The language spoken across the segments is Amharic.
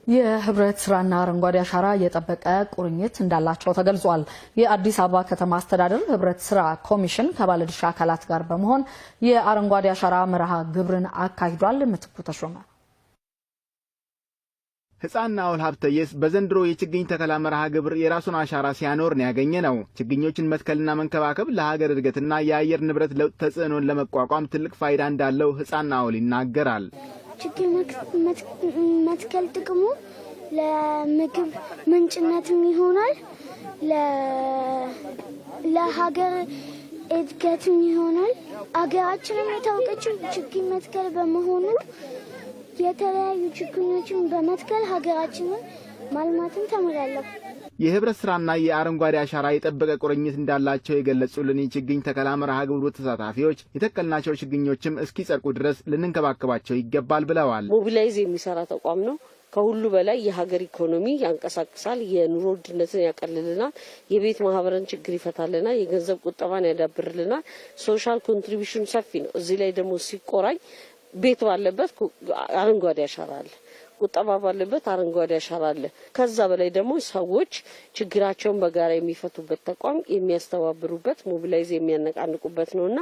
የህብረት ስራና አረንጓዴ አሻራ የጠበቀ ቁርኝት እንዳላቸው ተገልጿል። የአዲስ አበባ ከተማ አስተዳደር ህብረት ስራ ኮሚሽን ከባለድርሻ አካላት ጋር በመሆን የአረንጓዴ አሻራ መርሃ ግብርን አካሂዷል። ምትኩ ተሾመ ህፃንና አውል ሀብተየስ በዘንድሮ የችግኝ ተከላ መርሃ ግብር የራሱን አሻራ ሲያኖር ነው ያገኘነው። ችግኞችን መትከልና መንከባከብ ለሀገር እድገትና የአየር ንብረት ለውጥ ተጽዕኖን ለመቋቋም ትልቅ ፋይዳ እንዳለው ህፃንና አውል ይናገራል። ችግኝ መትከል ጥቅሙ ለምግብ ምንጭነትም ይሆናል፣ ለሀገር እድገትም ይሆናል። አገራችንም የታወቀችው ችግኝ መትከል በመሆኑ የተለያዩ ችግኞችን በመትከል ሀገራችንን ማልማትን ተምራለሁ። የህብረት ስራና የአረንጓዴ አሻራ የጠበቀ ቁርኝት እንዳላቸው የገለጹልን የችግኝ ተከላ መርሃ ግብሩ ተሳታፊዎች የተከልናቸው ችግኞችም እስኪጸድቁ ድረስ ልንንከባከባቸው ይገባል ብለዋል። ሞቢላይዝ የሚሰራ ተቋም ነው። ከሁሉ በላይ የሀገር ኢኮኖሚ ያንቀሳቅሳል፣ የኑሮ ውድነትን ያቀልልናል፣ የቤት ማህበርን ችግር ይፈታልናል፣ የገንዘብ ቁጠባን ያዳብርልናል። ሶሻል ኮንትሪቢዩሽን ሰፊ ነው። እዚህ ላይ ደግሞ ሲቆራኝ ቤት ባለበት አረንጓዴ አሻራ አለ፣ ቁጠባ ባለበት አረንጓዴ አሻራ አለ። ከዛ በላይ ደግሞ ሰዎች ችግራቸውን በጋራ የሚፈቱበት ተቋም የሚያስተባብሩበት ሞቢላይዝ የሚያነቃንቁበት ነውና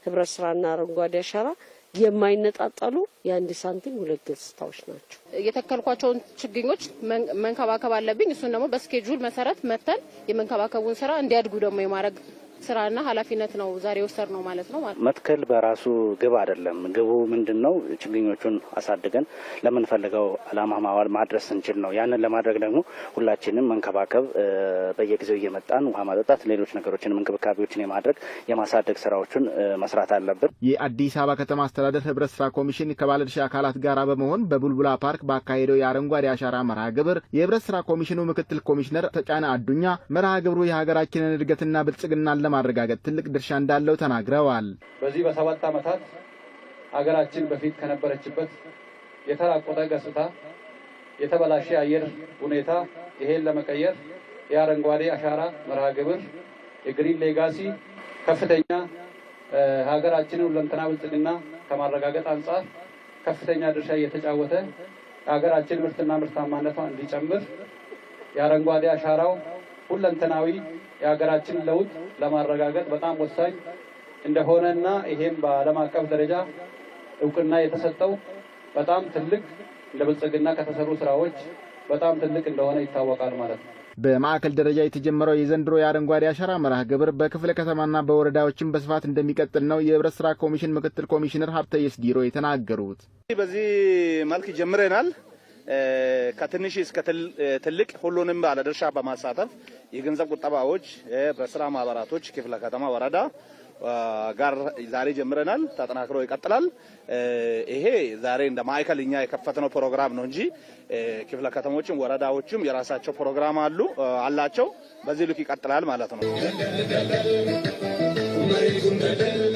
ህብረት ስራና አረንጓዴ አሻራ የማይነጣጣሉ የአንድ ሳንቲም ሁለት ገጽታዎች ናቸው። የተከልኳቸውን ችግኞች መንከባከብ አለብኝ። እሱን ደግሞ በስኬጁል መሰረት መተን የመንከባከቡን ስራ እንዲያድጉ ደግሞ የማድረግ ስራና ኃላፊነት ነው ዛሬ ወሰድነው ማለት ነው። መትከል በራሱ ግብ አይደለም። ግቡ ምንድነው? ችግኞቹን አሳድገን ለምንፈልገው አላማ ማዋል ማድረስ እንችል ነው። ያንን ለማድረግ ደግሞ ሁላችንም መንከባከብ፣ በየጊዜው እየመጣን ውሃ ማጠጣት፣ ሌሎች ነገሮችን እንክብካቤዎችን የማድረግ የማሳደግ ስራዎችን መስራት አለብን። የአዲስ አበባ ከተማ አስተዳደር ህብረት ስራ ኮሚሽን ከባለድርሻ አካላት ጋር በመሆን በቡልቡላ ፓርክ ባካሄደው የአረንጓዴ አሻራ መርሃ ግብር የህብረት ስራ ኮሚሽኑ ምክትል ኮሚሽነር ተጫነ አዱኛ መርሃ ግብሩ የሀገራችንን እድገትና ብልጽግና ለማረጋገጥ ትልቅ ድርሻ እንዳለው ተናግረዋል። በዚህ በ7 ዓመታት ሀገራችን በፊት ከነበረችበት የተራቆተ ገጽታ፣ የተበላሸ አየር ሁኔታ ይሄን ለመቀየር የአረንጓዴ አሻራ መርሃ ግብር የግሪን ሌጋሲ ከፍተኛ ሀገራችንን ሁለንተና ብልጽግና ከማረጋገጥ አንጻር ከፍተኛ ድርሻ እየተጫወተ ሀገራችን ምርትና ምርታማነቷ እንዲጨምር የአረንጓዴ አሻራው ሁለንተናዊ የሀገራችን ለውጥ ለማረጋገጥ በጣም ወሳኝ እንደሆነና ይሄም በዓለም አቀፍ ደረጃ እውቅና የተሰጠው በጣም ትልቅ ለብልጽግና ከተሰሩ ስራዎች በጣም ትልቅ እንደሆነ ይታወቃል ማለት ነው። በማዕከል ደረጃ የተጀመረው የዘንድሮ የአረንጓዴ አሻራ መርሃ ግብር በክፍለ ከተማና በወረዳዎችም በስፋት እንደሚቀጥል ነው የህብረት ስራ ኮሚሽን ምክትል ኮሚሽነር ሀብተየስ ዲሮ የተናገሩት። በዚህ መልክ ጀምረናል። ከትንሽ እስከ ትልቅ ሁሉንም ባለድርሻ በማሳተፍ የገንዘብ ቁጠባዎች በስራ ማህበራቶች ክፍለ ከተማ ወረዳ ጋር ዛሬ ጀምረናል። ተጠናክሮ ይቀጥላል። ይሄ ዛሬ እንደ ማዕከልኛ የከፈትነው ፕሮግራም ነው እንጂ ክፍለ ከተሞችም ወረዳዎችም የራሳቸው ፕሮግራም አላቸው። በዚህ ልክ ይቀጥላል ማለት ነው።